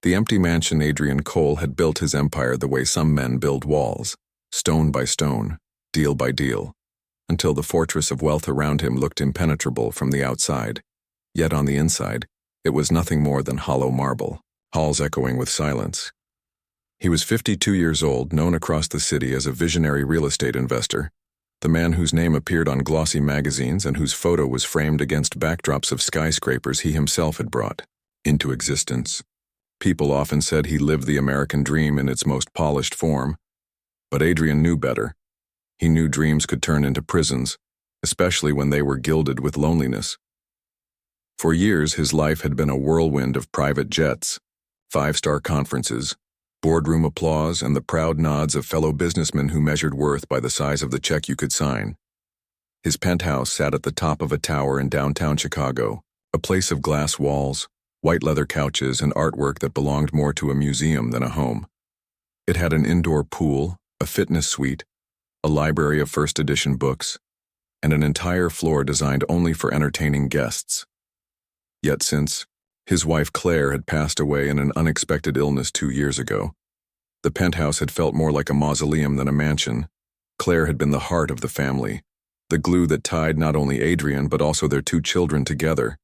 The empty mansion Adrian Cole had built his empire the way some men build walls, stone by stone, deal by deal, until the fortress of wealth around him looked impenetrable from the outside. Yet on the inside, it was nothing more than hollow marble, halls echoing with silence. He was 52 years old, known across the city as a visionary real estate investor, the man whose name appeared on glossy magazines and whose photo was framed against backdrops of skyscrapers he himself had brought into existence. People often said he lived the American dream in its most polished form, but Adrian knew better. He knew dreams could turn into prisons, especially when they were gilded with loneliness. For years, his life had been a whirlwind of private jets, five-star conferences, boardroom applause, and the proud nods of fellow businessmen who measured worth by the size of the check you could sign. His penthouse sat at the top of a tower in downtown Chicago, a place of glass walls, white leather couches, and artwork that belonged more to a museum than a home. It had an indoor pool, a fitness suite, a library of first-edition books, and an entire floor designed only for entertaining guests. Yet since his wife Claire had passed away in an unexpected illness 2 years ago, the penthouse had felt more like a mausoleum than a mansion. Claire had been the heart of the family, the glue that tied not only Adrian but also their 2 children together.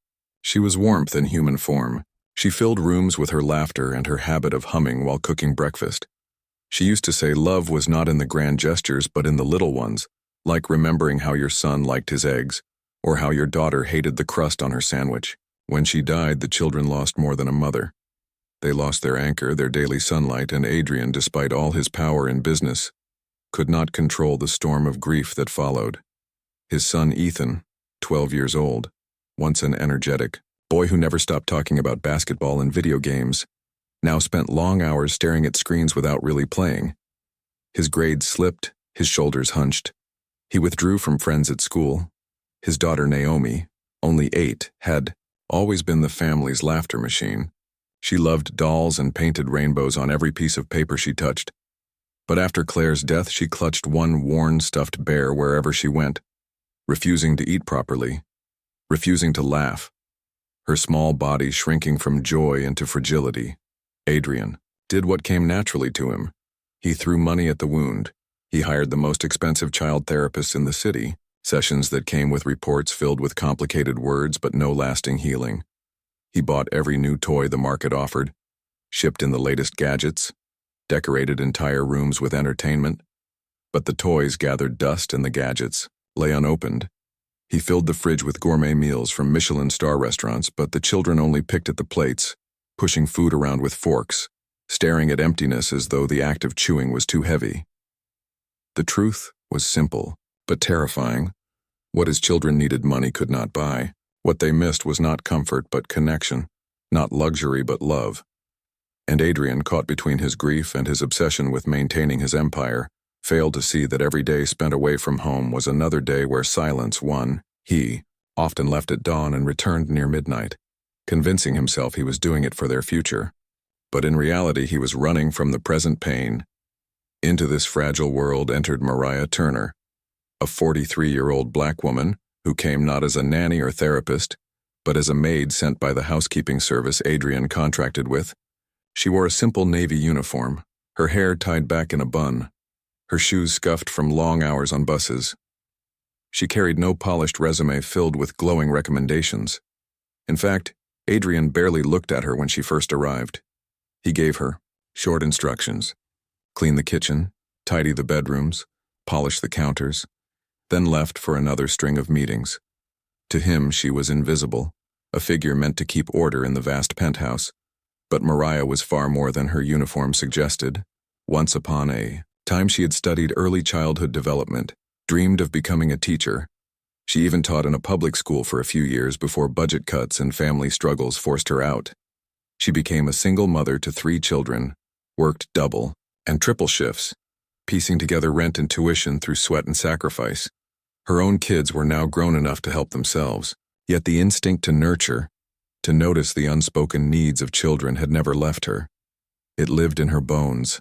She was warmth in human form. She filled rooms with her laughter and her habit of humming while cooking breakfast. She used to say love was not in the grand gestures but in the little ones, like remembering how your son liked his eggs, or how your daughter hated the crust on her sandwich. When she died, the children lost more than a mother. They lost their anchor, their daily sunlight, and Adrian, despite all his power in business, could not control the storm of grief that followed. His son Ethan, 12 years old, once an energetic boy who never stopped talking about basketball and video games, now spent long hours staring at screens without really playing. His grades slipped, his shoulders hunched. He withdrew from friends at school. His daughter Naomi, only 8, had always been the family's laughter machine. She loved dolls and painted rainbows on every piece of paper she touched. But after Claire's death, she clutched one worn stuffed bear wherever she went, refusing to eat properly, refusing to laugh, her small body shrinking from joy into fragility. Adrian did what came naturally to him. He threw money at the wound. He hired the most expensive child therapists in the city, sessions that came with reports filled with complicated words but no lasting healing. He bought every new toy the market offered, shipped in the latest gadgets, decorated entire rooms with entertainment. But the toys gathered dust and the gadgets lay unopened. He filled the fridge with gourmet meals from Michelin star restaurants, but the children only picked at the plates, pushing food around with forks, staring at emptiness as though the act of chewing was too heavy. The truth was simple, but terrifying. What his children needed money could not buy. What they missed was not comfort but connection, not luxury but love. And Adrian, caught between his grief and his obsession with maintaining his empire, failed to see that every day spent away from home was another day where silence won. He often left at dawn and returned near midnight, convincing himself he was doing it for their future. But in reality, he was running from the present pain. Into this fragile world entered Mariah Turner, a 43-year-old black woman who came not as a nanny or therapist, but as a maid sent by the housekeeping service Adrian contracted with. She wore a simple navy uniform, her hair tied back in a bun, her shoes scuffed from long hours on buses. She carried no polished resume filled with glowing recommendations. In fact, Adrian barely looked at her when she first arrived. He gave her short instructions: clean the kitchen, tidy the bedrooms, polish the counters, then left for another string of meetings. To him, she was invisible, a figure meant to keep order in the vast penthouse. But Mariah was far more than her uniform suggested. Once upon a time, she had studied early childhood development, dreamed of becoming a teacher. She even taught in a public school for a few years before budget cuts and family struggles forced her out. She became a single mother to 3 children, worked double and triple shifts, piecing together rent and tuition through sweat and sacrifice. Her own kids were now grown enough to help themselves, yet the instinct to nurture, to notice the unspoken needs of children had never left her. It lived in her bones,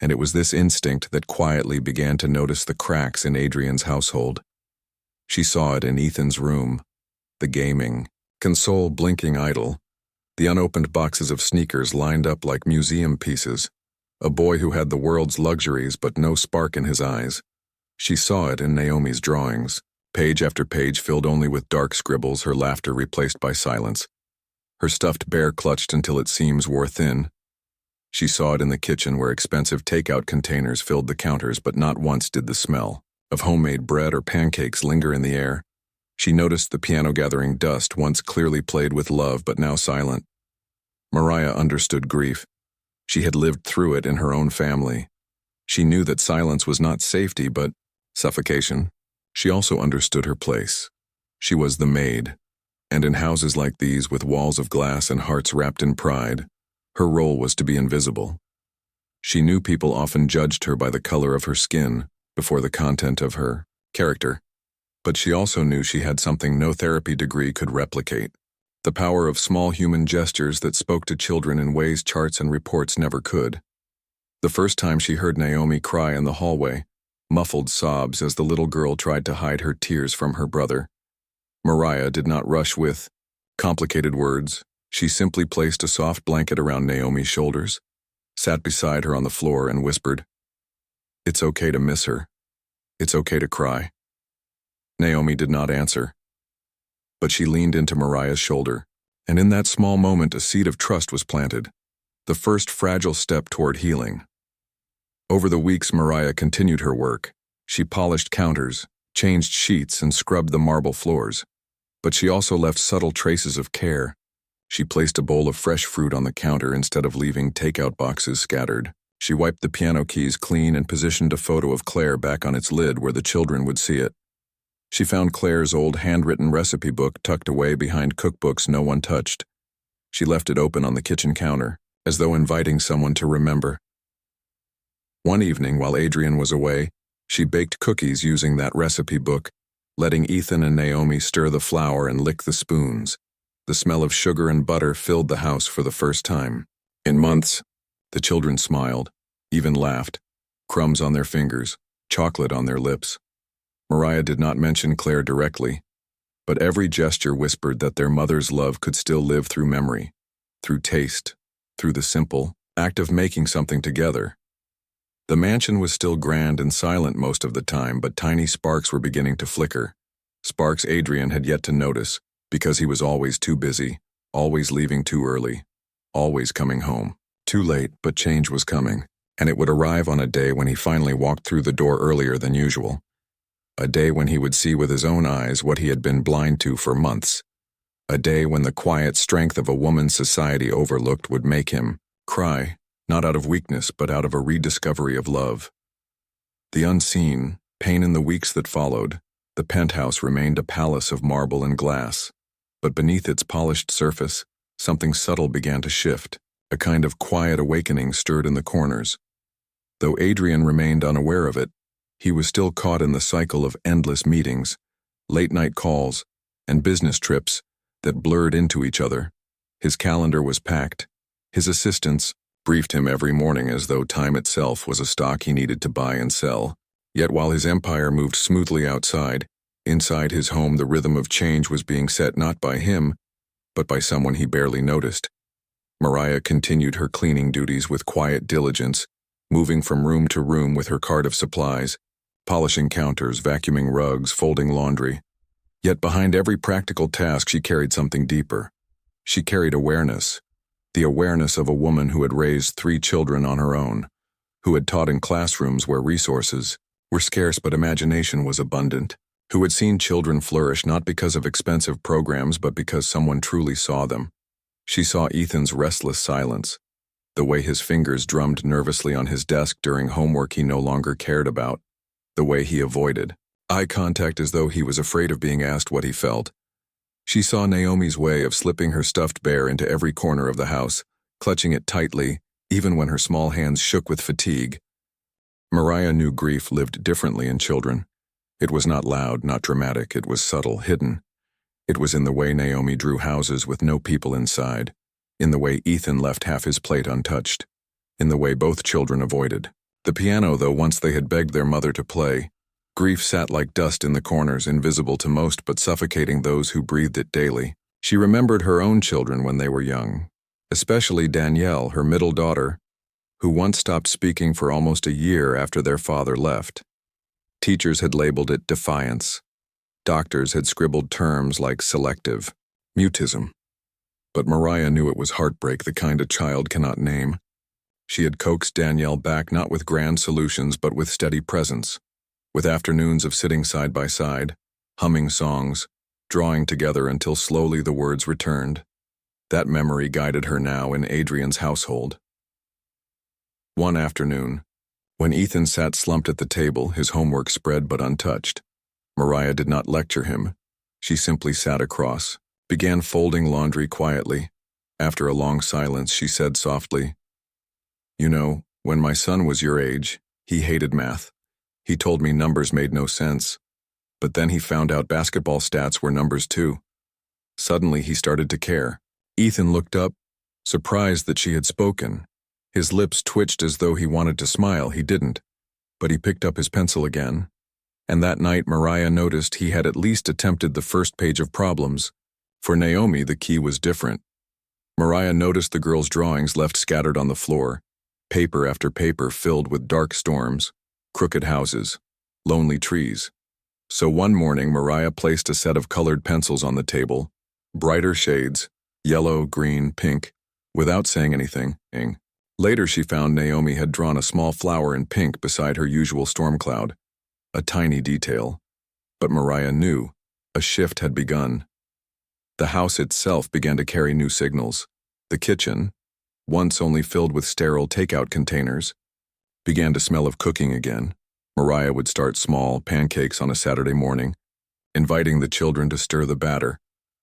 and it was this instinct that quietly began to notice the cracks in Adrian's household. She saw it in Ethan's room, the gaming console blinking idle, The unopened boxes of sneakers lined up like museum pieces. A boy who had the world's luxuries but no spark in his eyes. She saw it in Naomi's drawings, page after page filled only with dark scribbles, her laughter replaced by silence. Her stuffed bear clutched until its seams wore thin. She saw it in the kitchen where expensive takeout containers filled the counters, but not once did the smell of homemade bread or pancakes linger in the air. She noticed the piano gathering dust, once clearly played with love but now silent. Mariah understood grief. She had lived through it in her own family. She knew that silence was not safety but suffocation. She also understood her place. She was the maid, and in houses like these with walls of glass and hearts wrapped in pride, her role was to be invisible. She knew people often judged her by the color of her skin before the content of her character, but she also knew she had something no therapy degree could replicate: the power of small human gestures that spoke to children in ways charts and reports never could. The first time she heard Naomi cry in the hallway, muffled sobs as the little girl tried to hide her tears from her brother, Mariah did not rush with complicated words. She simply placed a soft blanket around Naomi's shoulders, sat beside her on the floor, and whispered, "It's okay to miss her. It's okay to cry." Naomi did not answer, but she leaned into Mariah's shoulder, and in that small moment a seed of trust was planted, the first fragile step toward healing. Over the weeks, Mariah continued her work. She polished counters, changed sheets, and scrubbed the marble floors. But she also left subtle traces of care. She placed a bowl of fresh fruit on the counter instead of leaving takeout boxes scattered. She wiped the piano keys clean and positioned a photo of Claire back on its lid where the children would see it. She found Claire's old handwritten recipe book tucked away behind cookbooks no one touched. She left it open on the kitchen counter, as though inviting someone to remember. One evening, while Adrian was away, she baked cookies using that recipe book, letting Ethan and Naomi stir the flour and lick the spoons. The smell of sugar and butter filled the house for the first time in months. The children smiled, even laughed, crumbs on their fingers, chocolate on their lips. Mariah did not mention Claire directly, but every gesture whispered that their mother's love could still live through memory, through taste, through the simple act of making something together. The mansion was still grand and silent most of the time, but tiny sparks were beginning to flicker. Sparks Adrian had yet to notice, because he was always too busy, always leaving too early, always coming home too late. But change was coming, and it would arrive on a day when he finally walked through the door earlier than usual. A day when he would see with his own eyes what he had been blind to for months. A day when the quiet strength of a woman society overlooked would make him cry, not out of weakness but out of a rediscovery of love. The unseen pain in the weeks that followed. The penthouse remained a palace of marble and glass, but beneath its polished surface, something subtle began to shift. A kind of quiet awakening stirred in the corners. Though Adrian remained unaware of it, he was still caught in the cycle of endless meetings, late-night calls, and business trips that blurred into each other. His calendar was packed. His assistants briefed him every morning as though time itself was a stock he needed to buy and sell. Yet while his empire moved smoothly outside, inside his home the rhythm of change was being set not by him, but by someone he barely noticed. Mariah continued her cleaning duties with quiet diligence, moving from room to room with her cart of supplies, polishing counters, vacuuming rugs, folding laundry. Yet behind every practical task she carried something deeper. She carried awareness, the awareness of a woman who had raised 3 children on her own, who had taught in classrooms where resources were scarce but imagination was abundant, who had seen children flourish not because of expensive programs but because someone truly saw them. She saw Ethan's restless silence, the way his fingers drummed nervously on his desk during homework he no longer cared about, the way he avoided eye contact as though he was afraid of being asked what he felt. She saw Naomi's way of slipping her stuffed bear into every corner of the house, clutching it tightly, even when her small hands shook with fatigue. Mariah knew grief lived differently in children. It was not loud, not dramatic, it was subtle, hidden. It was in the way Naomi drew houses with no people inside, in the way Ethan left half his plate untouched, in the way both children avoided the piano, though once they had begged their mother to play. Grief sat like dust in the corners, invisible to most but suffocating those who breathed it daily. She remembered her own children when they were young, especially Danielle, her middle daughter, who once stopped speaking for almost a year after their father left. Teachers had labeled it defiance. Doctors had scribbled terms like selective, mutism. But Mariah knew it was heartbreak, the kind a child cannot name. She had coaxed Danielle back not with grand solutions but with steady presence, with afternoons of sitting side by side, humming songs, drawing together until slowly the words returned. That memory guided her now in Adrian's household. One afternoon, when Ethan sat slumped at the table, his homework spread but untouched, Mariah did not lecture him. She simply sat across, began folding laundry quietly. After a long silence, she said softly, "You know, when my son was your age, he hated math. He told me numbers made no sense. But then he found out basketball stats were numbers too. Suddenly he started to care." Ethan looked up, surprised that she had spoken. His lips twitched as though he wanted to smile. He didn't, but he picked up his pencil again. And that night Mariah noticed he had at least attempted the first page of problems. For Naomi, the key was different. Mariah noticed the girl's drawings left scattered on the floor, paper after paper filled with dark storms, crooked houses, lonely trees. So one morning Mariah placed a set of colored pencils on the table, brighter shades, yellow, green, pink, without saying anything. Later she found Naomi had drawn a small flower in pink beside her usual storm cloud, a tiny detail. But Mariah knew a shift had begun. The house itself began to carry new signals. The kitchen, once only filled with sterile takeout containers, began to smell of cooking again. Mariah would start small, pancakes on a Saturday morning, inviting the children to stir the batter,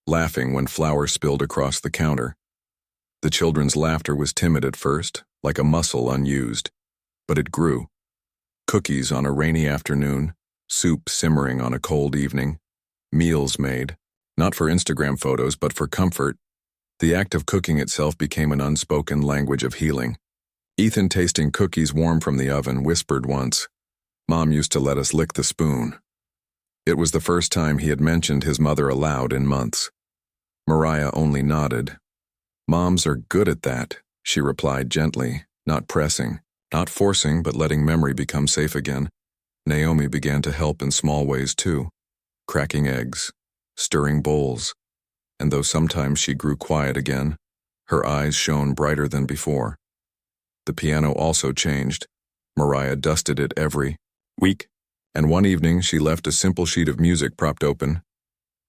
laughing when flour spilled across the counter. The children's laughter was timid at first, like a muscle unused, but it grew. Cookies on a rainy afternoon, soup simmering on a cold evening, meals made, not for Instagram photos but for comfort. The act of cooking itself became an unspoken language of healing. Ethan, tasting cookies warm from the oven, whispered once, "Mom used to let us lick the spoon." It was the first time he had mentioned his mother aloud in months. Mariah only nodded. "Moms are good at that," she replied gently, not pressing, not forcing, but letting memory become safe again. Naomi began to help in small ways too, cracking eggs, stirring bowls, and though sometimes she grew quiet again, her eyes shone brighter than before. The piano also changed. Mariah dusted it every week, and one evening she left a simple sheet of music propped open.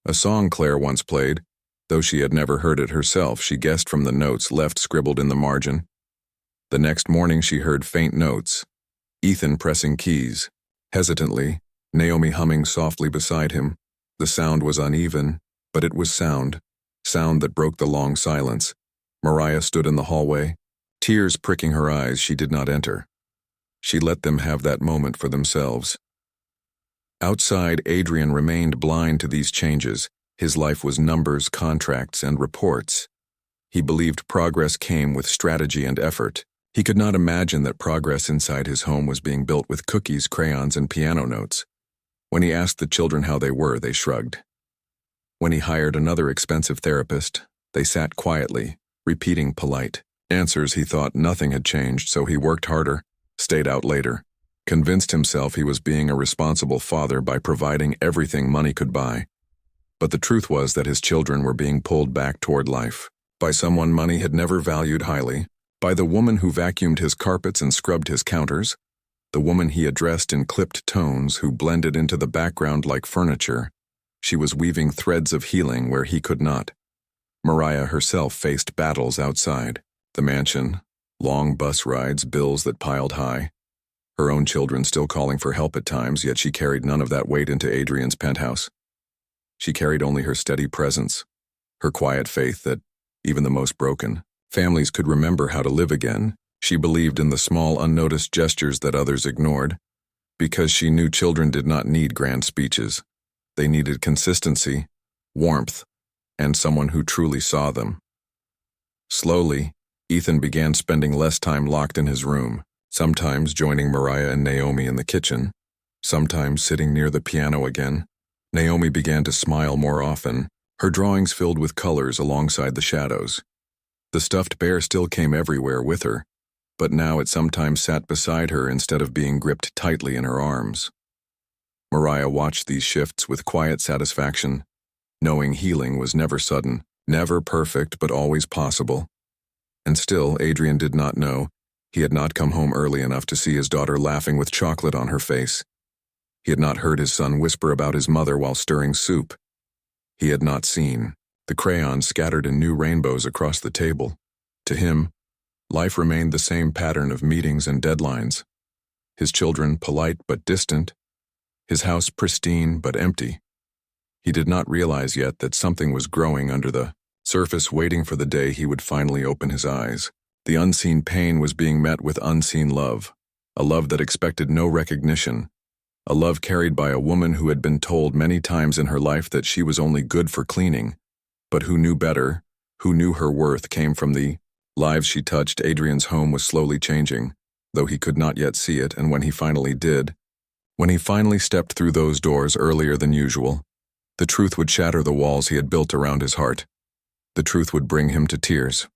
A song Claire once played. Though she had never heard it herself, she guessed from the notes left scribbled in the margin. The next morning she heard faint notes, Ethan pressing keys, hesitantly, Naomi humming softly beside him. The sound was uneven, but it was sound that broke the long silence. Mariah stood in the hallway, tears pricking her eyes. She did not enter. She let them have that moment for themselves. Outside, Adrian remained blind to these changes. His life was numbers, contracts, and reports. He believed progress came with strategy and effort. He could not imagine that progress inside his home was being built with cookies, crayons, and piano notes. When he asked the children how they were, they shrugged. When he hired another expensive therapist, they sat quietly, repeating polite answers. He thought nothing had changed, so he worked harder, stayed out later, convinced himself he was being a responsible father by providing everything money could buy. But the truth was that his children were being pulled back toward life, by someone money had never valued highly, by the woman who vacuumed his carpets and scrubbed his counters, the woman he addressed in clipped tones who blended into the background like furniture. She was weaving threads of healing where he could not. Mariah herself faced battles outside, the mansion, long bus rides, bills that piled high. Her own children still calling for help at times, yet she carried none of that weight into Adrian's penthouse. She carried only her steady presence, her quiet faith that, even the most broken, families could remember how to live again. She believed in the small, unnoticed gestures that others ignored, because she knew children did not need grand speeches. They needed consistency, warmth, and someone who truly saw them. Slowly, Ethan began spending less time locked in his room, sometimes joining Mariah and Naomi in the kitchen, sometimes sitting near the piano again. Naomi began to smile more often, Her drawings filled with colors alongside the shadows. The stuffed bear still came everywhere with her, but now it sometimes sat beside her instead of being gripped tightly in her arms. Mariah watched these shifts with quiet satisfaction, knowing healing was never sudden, never perfect, but always possible. And still, Adrian did not know. He had not come home early enough to see his daughter laughing with chocolate on her face. He had not heard his son whisper about his mother while stirring soup. He had not seen the crayons scattered in new rainbows across the table. To him, life remained the same pattern of meetings and deadlines. His children polite but distant. His house pristine but empty. He did not realize yet that something was growing under the surface, waiting for the day he would finally open his eyes. The unseen pain was being met with unseen love, a love that expected no recognition, a love carried by a woman who had been told many times in her life that she was only good for cleaning, but who knew better, who knew her worth came from the lives she touched. Adrian's home was slowly changing, though he could not yet see it, and when he finally did, when he finally stepped through those doors earlier than usual, the truth would shatter the walls he had built around his heart. The truth would bring him to tears.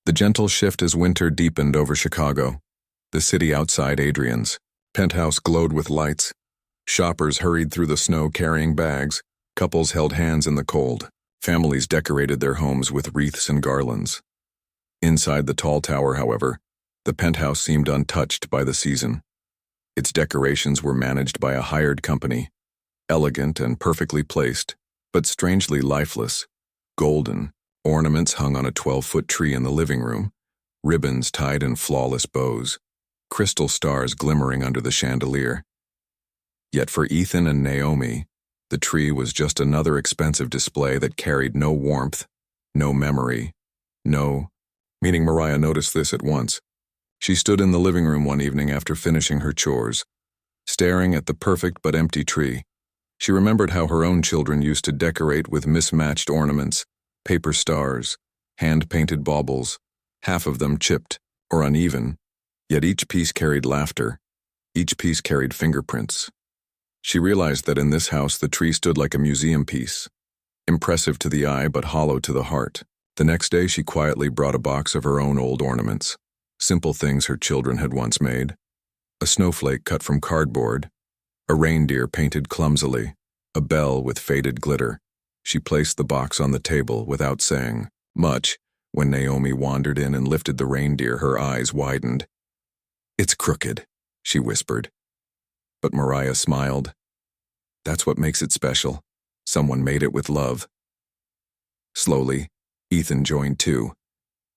The gentle shift as winter deepened over Chicago. The city outside Adrian's penthouse glowed with lights. Shoppers hurried through the snow carrying bags. Couples held hands in the cold. Families decorated their homes with wreaths and garlands. Inside the tall tower, however, the penthouse seemed untouched by the season. Its decorations were managed by a hired company, elegant and perfectly placed, but strangely lifeless, golden. Ornaments hung on a 12-foot tree in the living room, ribbons tied in flawless bows, crystal stars glimmering under the chandelier. Yet for Ethan and Naomi, the tree was just another expensive display that carried no warmth, no memory, meaning Mariah noticed this at once. She stood in the living room one evening after finishing her chores, staring at the perfect but empty tree. She remembered how her own children used to decorate with mismatched ornaments, paper stars, hand-painted baubles, half of them chipped or uneven, yet each piece carried laughter, each piece carried fingerprints. She realized that in this house the tree stood like a museum piece, impressive to the eye but hollow to the heart. The next day she quietly brought a box of her own old ornaments, simple things her children had once made. A snowflake cut from cardboard, a reindeer painted clumsily, a bell with faded glitter. She placed the box on the table without saying much. When Naomi wandered in and lifted the reindeer, her eyes widened. "It's crooked," she whispered. But Mariah smiled. "That's what makes it special. Someone made it with love." Slowly, Ethan joined too,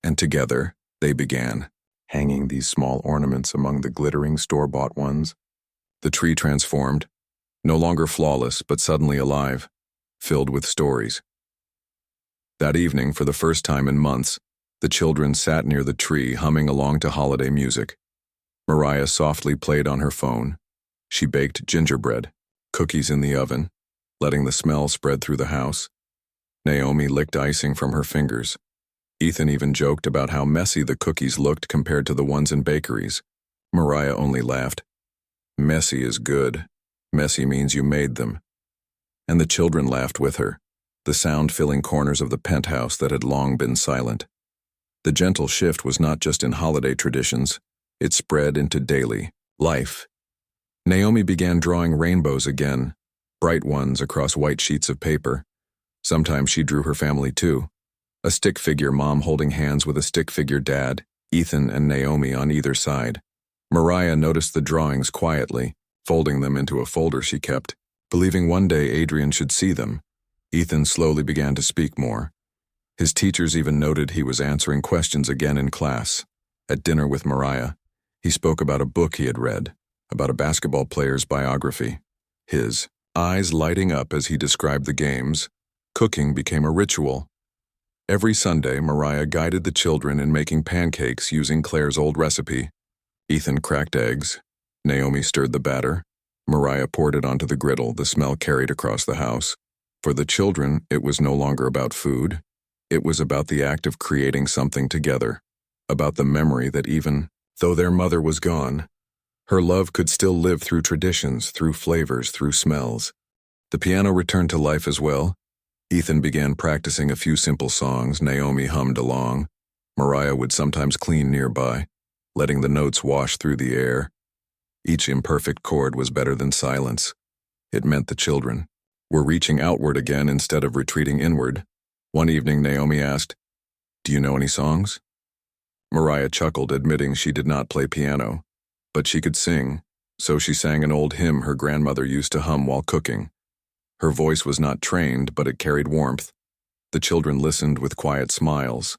and together they began hanging these small ornaments among the glittering store-bought ones. The tree transformed, no longer flawless but suddenly alive, filled with stories. That evening, for the first time in months, the children sat near the tree humming along to holiday music. Mariah softly played on her phone. She baked gingerbread, cookies in the oven, letting the smell spread through the house. Naomi licked icing from her fingers. Ethan even joked about how messy the cookies looked compared to the ones in bakeries. Mariah only laughed. "Messy is good. Messy means you made them." And the children laughed with her, the sound filling corners of the penthouse that had long been silent. The gentle shift was not just in holiday traditions, it spread into daily life. Naomi began drawing rainbows again, bright ones across white sheets of paper. Sometimes she drew her family too, a stick figure mom holding hands with a stick figure dad, Ethan and Naomi on either side. Mariah noticed the drawings quietly, folding them into a folder she kept, believing one day Adrian should see them. Ethan slowly began to speak more. His teachers even noted he was answering questions again in class. At dinner with Mariah, he spoke about a book he had read, about a basketball player's biography. His eyes lighting up as he described the games. Cooking became a ritual. Every Sunday, Mariah guided the children in making pancakes using Claire's old recipe. Ethan cracked eggs. Naomi stirred the batter. Mariah poured it onto the griddle. The smell carried across the house. For the children, it was no longer about food. It was about the act of creating something together, about the memory that even though their mother was gone, her love could still live through traditions, through flavors, through smells. The piano returned to life as well. Ethan began practicing a few simple songs. Naomi hummed along. Mariah would sometimes clean nearby, letting the notes wash through the air. Each imperfect chord was better than silence. It meant the children were reaching outward again instead of retreating inward. One evening, Naomi asked, "Do you know any songs?" Mariah chuckled, admitting she did not play piano, but she could sing, so she sang an old hymn her grandmother used to hum while cooking. Her voice was not trained, but it carried warmth. The children listened with quiet smiles.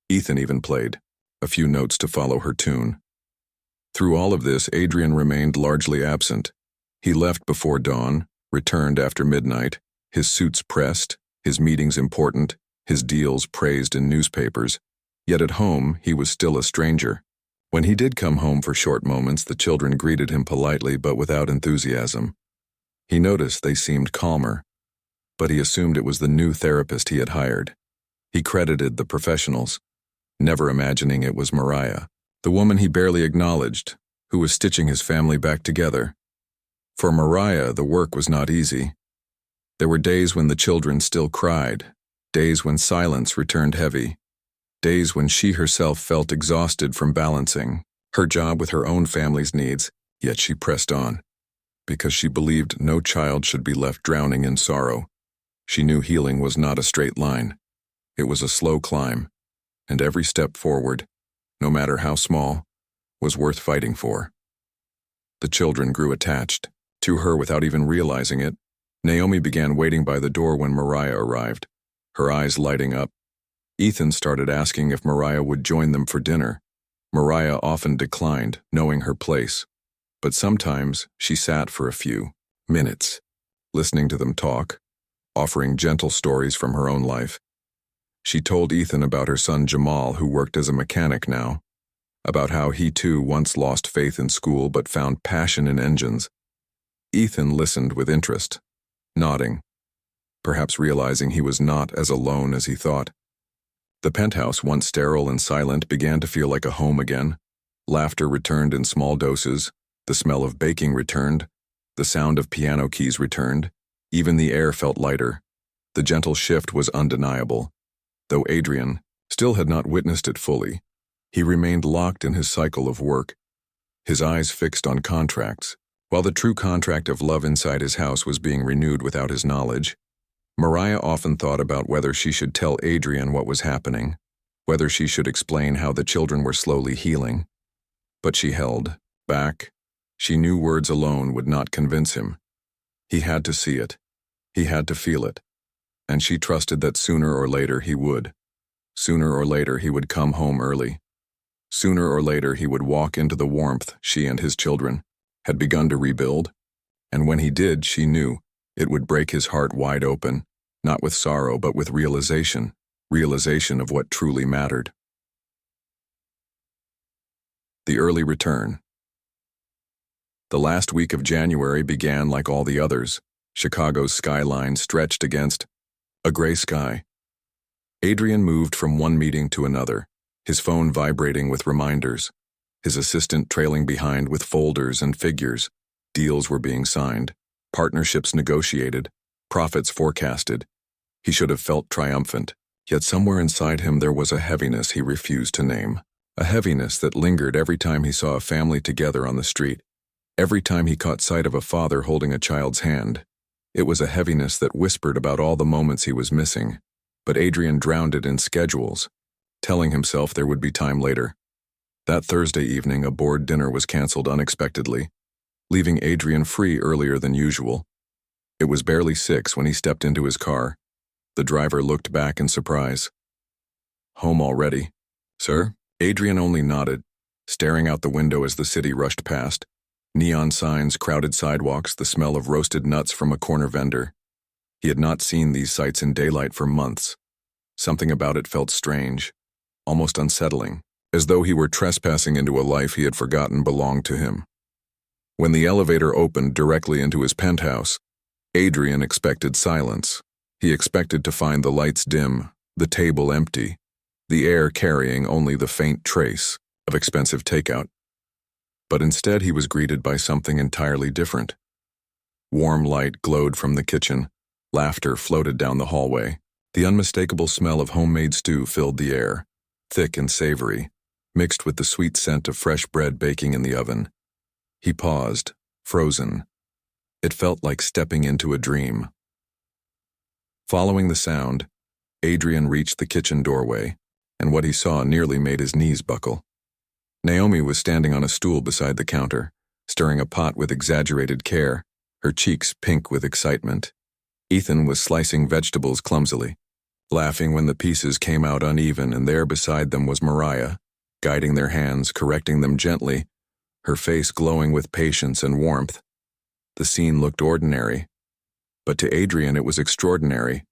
Ethan even played a few notes to follow her tune. Through all of this, Adrian remained largely absent. He left before dawn, returned after midnight, his suits pressed, his meetings important, his deals praised in newspapers. Yet at home, he was still a stranger. When he did come home for short moments, the children greeted him politely but without enthusiasm. He noticed they seemed calmer, but he assumed it was the new therapist he had hired. He credited the professionals, never imagining it was Mariah, the woman he barely acknowledged, who was stitching his family back together. For Mariah, the work was not easy. There were days when the children still cried, days when silence returned heavy, days when she herself felt exhausted from balancing her job with her own family's needs, yet she pressed on, because she believed no child should be left drowning in sorrow. She knew healing was not a straight line. It was a slow climb, and every step forward, no matter how small, was worth fighting for. The children grew attached to her without even realizing it. Naomi began waiting by the door when Mariah arrived, her eyes lighting up. Ethan started asking if Mariah would join them for dinner. Mariah often declined, knowing her place, but sometimes she sat for a few minutes, listening to them talk, offering gentle stories from her own life. She told Ethan about her son Jamal, who worked as a mechanic now, about how he too once lost faith in school but found passion in engines. Ethan listened with interest, nodding, perhaps realizing he was not as alone as he thought. The penthouse, once sterile and silent, began to feel like a home again. Laughter returned in small doses, the smell of baking returned, the sound of piano keys returned, even the air felt lighter. The gentle shift was undeniable. Though Adrian still had not witnessed it fully, he remained locked in his cycle of work, his eyes fixed on contracts, while the true contract of love inside his house was being renewed without his knowledge. Mariah often thought about whether she should tell Adrian what was happening, whether she should explain how the children were slowly healing. But she held back. She knew words alone would not convince him. He had to see it. He had to feel it. And she trusted that sooner or later he would. Sooner or later he would come home early. Sooner or later he would walk into the warmth she and his children had begun to rebuild. And when he did, she knew it would break his heart wide open, not with sorrow but with realization of what truly mattered. The early return. The last week of January began like all the others. Chicago's skyline stretched against a gray sky. Adrian moved from one meeting to another, his phone vibrating with reminders, his assistant trailing behind with folders and figures. Deals were being signed, partnerships negotiated, profits forecasted. He should have felt triumphant, yet somewhere inside him there was a heaviness he refused to name, a heaviness that lingered every time he saw a family together on the street, every time he caught sight of a father holding a child's hand. It was a heaviness that whispered about all the moments he was missing, but Adrian drowned it in schedules, telling himself there would be time later. That Thursday evening, a board dinner was canceled unexpectedly, leaving Adrian free earlier than usual. It was barely 6 when he stepped into his car. The driver looked back in surprise. "Home already, sir?" Adrian only nodded, staring out the window as the city rushed past. Neon signs, crowded sidewalks, the smell of roasted nuts from a corner vendor. He had not seen these sights in daylight for months. Something about it felt strange, almost unsettling, as though he were trespassing into a life he had forgotten belonged to him. When the elevator opened directly into his penthouse, Adrian expected silence. He expected to find the lights dim, the table empty, the air carrying only the faint trace of expensive takeout. But instead he was greeted by something entirely different. Warm light glowed from the kitchen, Laughter floated down the hallway. The unmistakable smell of homemade stew filled the air, thick and savory, mixed with the sweet scent of fresh bread baking in the oven. He paused, frozen. It felt like stepping into a dream. Following the sound, Adrian reached the kitchen doorway, and what he saw nearly made his knees buckle. Naomi was standing on a stool beside the counter, stirring a pot with exaggerated care, her cheeks pink with excitement. Ethan was slicing vegetables clumsily, laughing when the pieces came out uneven, and there beside them was Mariah, guiding their hands, correcting them gently, her face glowing with patience and warmth. The scene looked ordinary, but to Adrian it was extraordinary,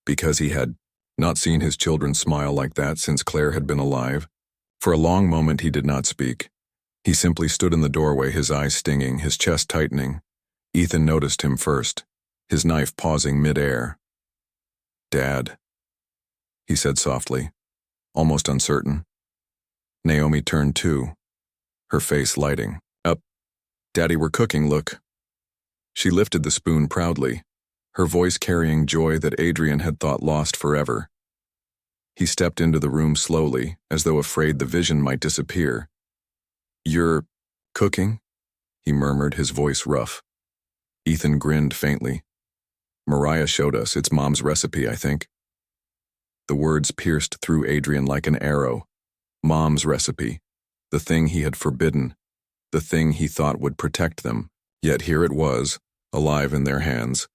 because he had not seen his children smile like that since Claire had been alive. For a long moment he did not speak. He simply stood in the doorway, his eyes stinging, his chest tightening. Ethan noticed him first, his knife pausing mid-air. "Dad," he said softly, almost uncertain. Naomi turned too, her face lighting up. "Daddy, we're cooking, look." She lifted the spoon proudly, her voice carrying joy that Adrian had thought lost forever. He stepped into the room slowly, as though afraid the vision might disappear. "You're cooking?" he murmured, his voice rough. Ethan grinned faintly. "Mariah showed us. It's Mom's recipe, I think." The words pierced through Adrian like an arrow. Mom's recipe. The thing he had forbidden. The thing he thought would protect them. Yet here it was, alive in their hands.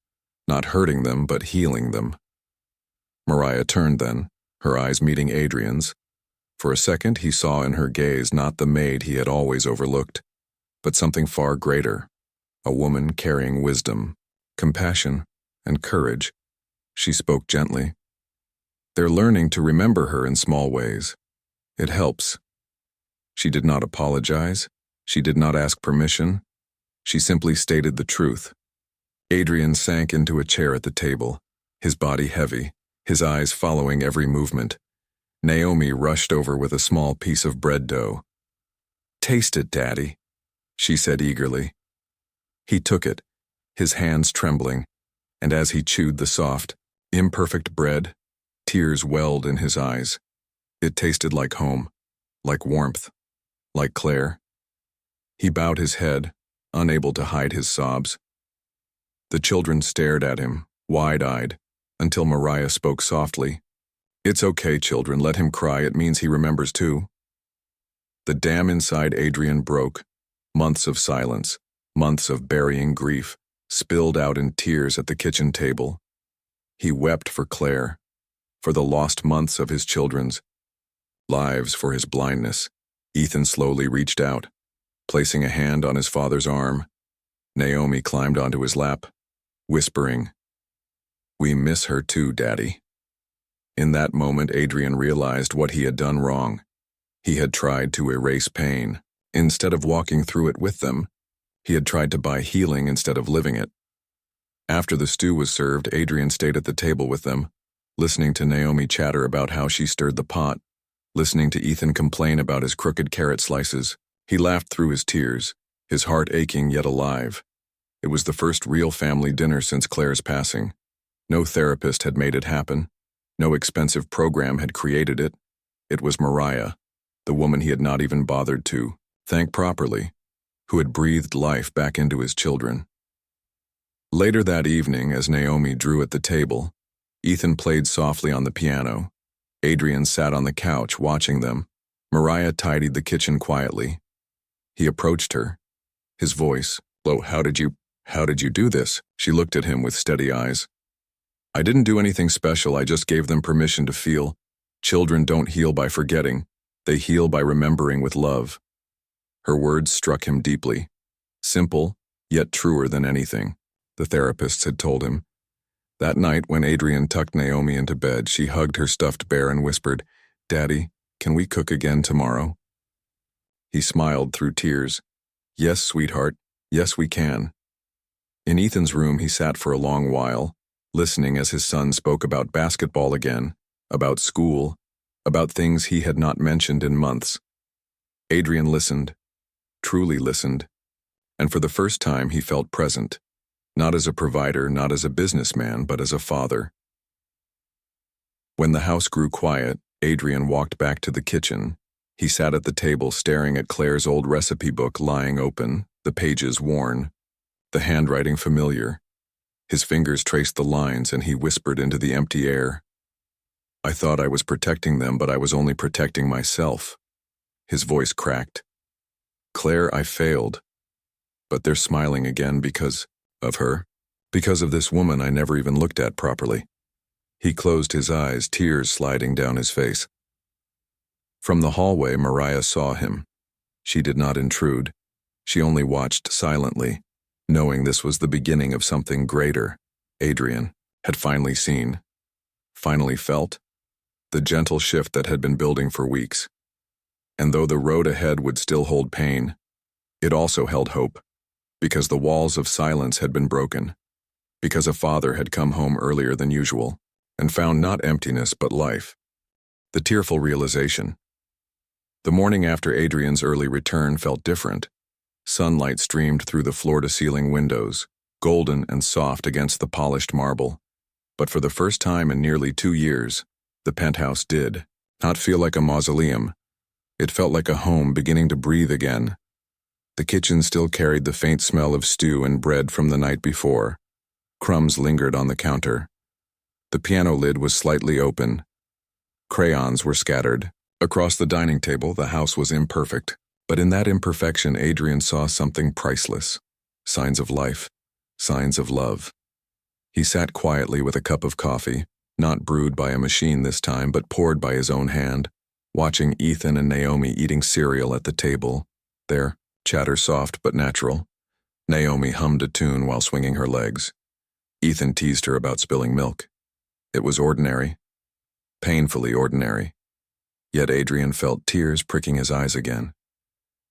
Not hurting them, but healing them. Mariah turned then, her eyes meeting Adrian's. For a second he saw in her gaze not the maid he had always overlooked, but something far greater. A woman carrying wisdom, compassion, and courage. She spoke gently. "They're learning to remember her in small ways. It helps." She did not apologize. She did not ask permission. She simply stated the truth. Adrian sank into a chair at the table, his body heavy, his eyes following every movement. Naomi rushed over with a small piece of bread dough. "Taste it, Daddy," she said eagerly. He took it, his hands trembling, and as he chewed the soft, imperfect bread, tears welled in his eyes. It tasted like home, like warmth, like Claire. He bowed his head, unable to hide his sobs. The children stared at him, wide-eyed, until Mariah spoke softly. "It's okay, children, let him cry, it means he remembers too." The dam inside Adrian broke. Months of silence, months of burying grief, spilled out in tears at the kitchen table. He wept for Claire, for the lost months of his children's lives, for his blindness. Ethan slowly reached out, placing a hand on his father's arm. Naomi climbed onto his lap, whispering, "We miss her too, Daddy." In that moment, Adrian realized what he had done wrong. He had tried to erase pain. Instead of walking through it with them, he had tried to buy healing instead of living it. After the stew was served, Adrian stayed at the table with them, listening to Naomi chatter about how she stirred the pot, listening to Ethan complain about his crooked carrot slices. He laughed through his tears, his heart aching yet alive. It was the first real family dinner since Claire's passing. No therapist had made it happen. No expensive program had created it. It was Mariah, the woman he had not even bothered to thank properly, who had breathed life back into his children. Later that evening, as Naomi drew at the table, Ethan played softly on the piano. Adrian sat on the couch watching them. Mariah tidied the kitchen quietly. He approached her, his voice low. How did you do this?" She looked at him with steady eyes. "I didn't do anything special, I just gave them permission to feel. Children don't heal by forgetting, they heal by remembering with love." Her words struck him deeply. Simple, yet truer than anything, the therapists had told him. That night, when Adrian tucked Naomi into bed, she hugged her stuffed bear and whispered, "Daddy, can we cook again tomorrow?" He smiled through tears. "Yes, sweetheart, yes we can." In Ethan's room, he sat for a long while, listening as his son spoke about basketball again, about school, about things he had not mentioned in months. Adrian listened, truly listened, and for the first time he felt present. Not as a provider, not as a businessman, but as a father. When the house grew quiet, Adrian walked back to the kitchen. He sat at the table staring at Claire's old recipe book lying open, the pages worn, the handwriting familiar. His fingers traced the lines and he whispered into the empty air. I thought I was protecting them, but I was only protecting myself. His voice cracked. Claire, I failed. But they're smiling again because of her. Because of this woman I never even looked at properly. He closed his eyes, tears sliding down his face. From the hallway, Mariah saw him. She did not intrude. She only watched silently, knowing this was the beginning of something greater. Adrian had finally seen, finally felt, the gentle shift that had been building for weeks. And though the road ahead would still hold pain, it also held hope, because the walls of silence had been broken, because a father had come home earlier than usual, and found not emptiness but life. The tearful realization. The morning after Adrian's early return felt different. Sunlight streamed through the floor-to-ceiling windows, golden and soft against the polished marble. But for the first time in nearly 2 years, the penthouse did not feel like a mausoleum. It felt like a home beginning to breathe again. The kitchen still carried the faint smell of stew and bread from the night before. Crumbs lingered on the counter. The piano lid was slightly open. Crayons were scattered. Across the dining table, the house was imperfect. But in that imperfection, Adrian saw something priceless. Signs of life. Signs of love. He sat quietly with a cup of coffee, not brewed by a machine this time, but poured by his own hand, watching Ethan and Naomi eating cereal at the table. Their chatter soft but natural. Naomi hummed a tune while swinging her legs. Ethan teased her about spilling milk. It was ordinary. Painfully ordinary. Yet Adrian felt tears pricking his eyes again.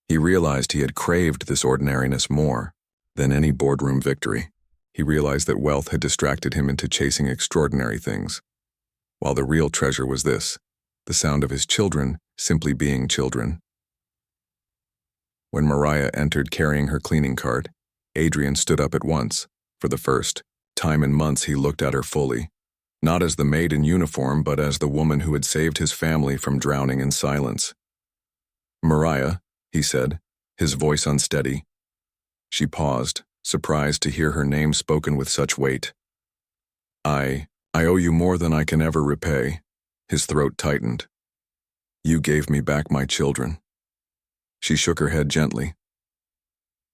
He realized he had craved this ordinariness more than any boardroom victory. He realized that wealth had distracted him into chasing extraordinary things, while the real treasure was this, the sound of his children simply being children. When Mariah entered carrying her cleaning cart, Adrian stood up at once. For the first time in months, he looked at her fully, not as the maid in uniform, but as the woman who had saved his family from drowning in silence. Mariah, he said, his voice unsteady. She paused, surprised to hear her name spoken with such weight. I owe you more than I can ever repay. His throat tightened. You gave me back my children. She shook her head gently.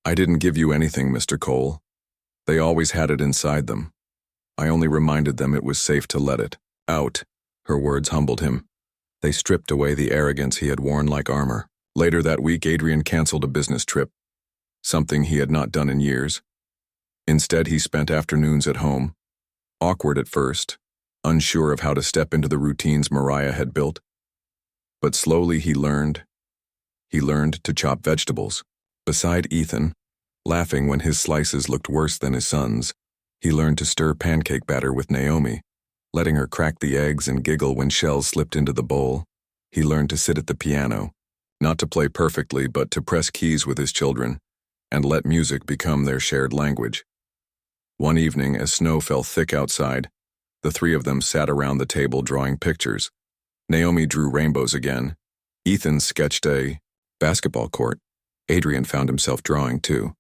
I didn't give you anything, Mr. Cole. They always had it inside them. I only reminded them it was safe to let it out. Her words humbled him. They stripped away the arrogance he had worn like armor. Later that week, Adrian canceled a business trip, something he had not done in years. Instead, he spent afternoons at home, awkward at first, unsure of how to step into the routines Mariah had built. But slowly he learned. He learned to chop vegetables. Beside Ethan, laughing when his slices looked worse than his son's, he learned to stir pancake batter with Naomi, letting her crack the eggs and giggle when shells slipped into the bowl. He learned to sit at the piano, not to play perfectly, but to press keys with his children, and let music become their shared language. One evening, as snow fell thick outside, the three of them sat around the table drawing pictures. Naomi drew rainbows again. Ethan sketched a basketball court. Adrian found himself drawing too.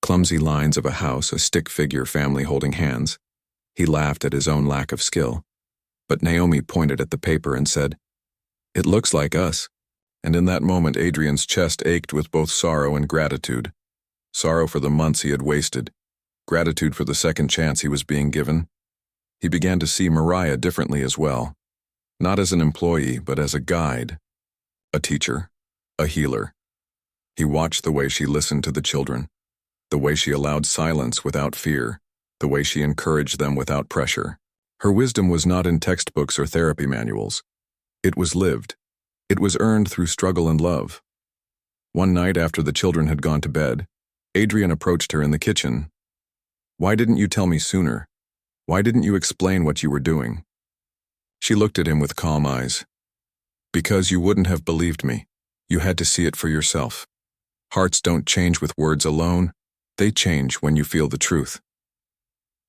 Clumsy lines of a house, a stick figure family holding hands. He laughed at his own lack of skill. But Naomi pointed at the paper and said, "It looks like us." And in that moment, Adrian's chest ached with both sorrow and gratitude. Sorrow for the months he had wasted. Gratitude for the second chance he was being given. He began to see Mariah differently as well. Not as an employee, but as a guide. A teacher. A healer. He watched the way she listened to the children. The way she allowed silence without fear. The way she encouraged them without pressure. Her wisdom was not in textbooks or therapy manuals. It was lived. It was earned through struggle and love. One night after the children had gone to bed, Adrian approached her in the kitchen. "Why didn't you tell me sooner? Why didn't you explain what you were doing?" She looked at him with calm eyes. "Because you wouldn't have believed me. You had to see it for yourself. Hearts don't change with words alone. They change when you feel the truth."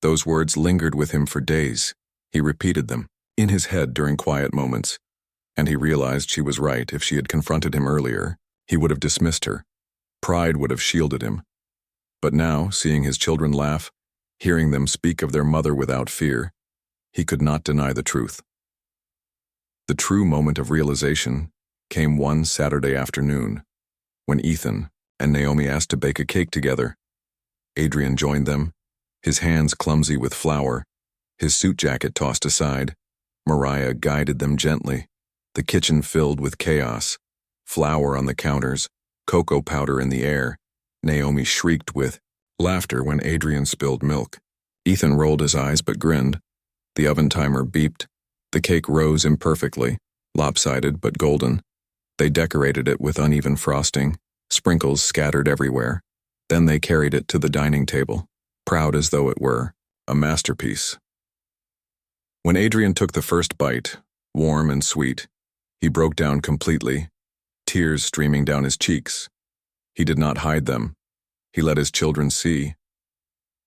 Those words lingered with him for days. He repeated them, in his head during quiet moments, and he realized she was right. If she had confronted him earlier, he would have dismissed her. Pride would have shielded him. But now, seeing his children laugh, hearing them speak of their mother without fear, he could not deny the truth. The true moment of realization came one Saturday afternoon, when Ethan and Naomi asked to bake a cake together. Adrian joined them, his hands clumsy with flour, his suit jacket tossed aside. Mariah guided them gently, the kitchen filled with chaos, flour on the counters, cocoa powder in the air. Naomi shrieked with laughter when Adrian spilled milk. Ethan rolled his eyes but grinned. The oven timer beeped. The cake rose imperfectly, lopsided but golden. They decorated it with uneven frosting, sprinkles scattered everywhere. Then they carried it to the dining table, proud as though it were a masterpiece. When Adrian took the first bite, warm and sweet, he broke down completely, tears streaming down his cheeks. He did not hide them. He let his children see.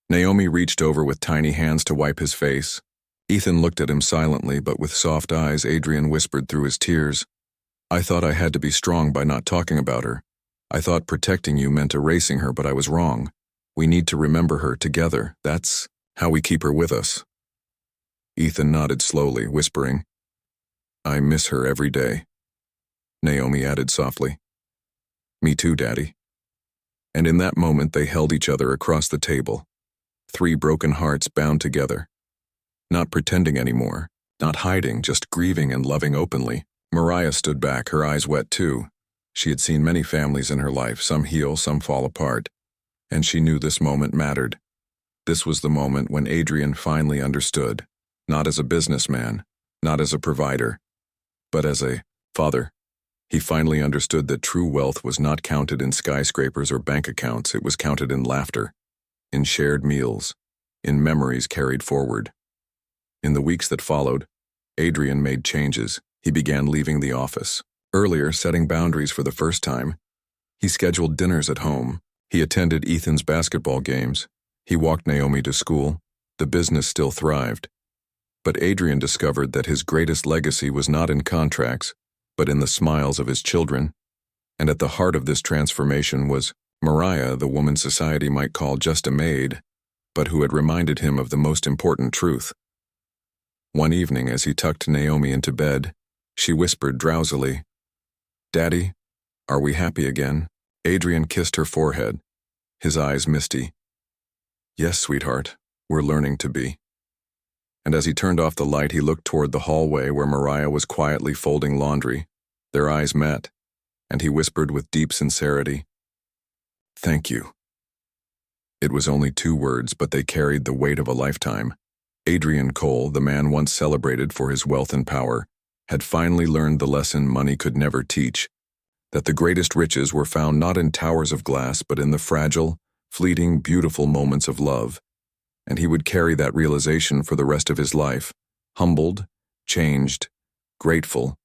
Naomi reached over with tiny hands to wipe his face. Ethan looked at him silently, but with soft eyes. Adrian whispered through his tears, "I thought I had to be strong by not talking about her. I thought protecting you meant erasing her, but I was wrong. We need to remember her together. That's how we keep her with us." Ethan nodded slowly, whispering, "I miss her every day." Naomi added softly, "Me too, Daddy." And in that moment they held each other across the table, 3 broken hearts bound together. Not pretending anymore, not hiding, just grieving and loving openly. Mariah stood back, her eyes wet too. She had seen many families in her life, some heal, some fall apart. And she knew this moment mattered. This was the moment when Adrian finally understood, not as a businessman, not as a provider, but as a father. He finally understood that true wealth was not counted in skyscrapers or bank accounts. It was counted in laughter, in shared meals, in memories carried forward. In the weeks that followed, Adrian made changes. He began leaving the office. Earlier, setting boundaries for the first time. He scheduled dinners at home. He attended Ethan's basketball games. He walked Naomi to school. The business still thrived. But Adrian discovered that his greatest legacy was not in contracts, but in the smiles of his children. And at the heart of this transformation was Mariah, the woman society might call just a maid, but who had reminded him of the most important truth. One evening, as he tucked Naomi into bed, she whispered drowsily, "Daddy, are we happy again?" Adrian kissed her forehead, his eyes misty. "Yes, sweetheart, we're learning to be." And as he turned off the light, he looked toward the hallway where Mariah was quietly folding laundry. Their eyes met, and he whispered with deep sincerity, "Thank you." It was only 2 words, but they carried the weight of a lifetime. Adrian Cole, the man once celebrated for his wealth and power, had finally learned the lesson money could never teach, that the greatest riches were found not in towers of glass, but in the fragile, fleeting, beautiful moments of love. And he would carry that realization for the rest of his life, humbled, changed, grateful,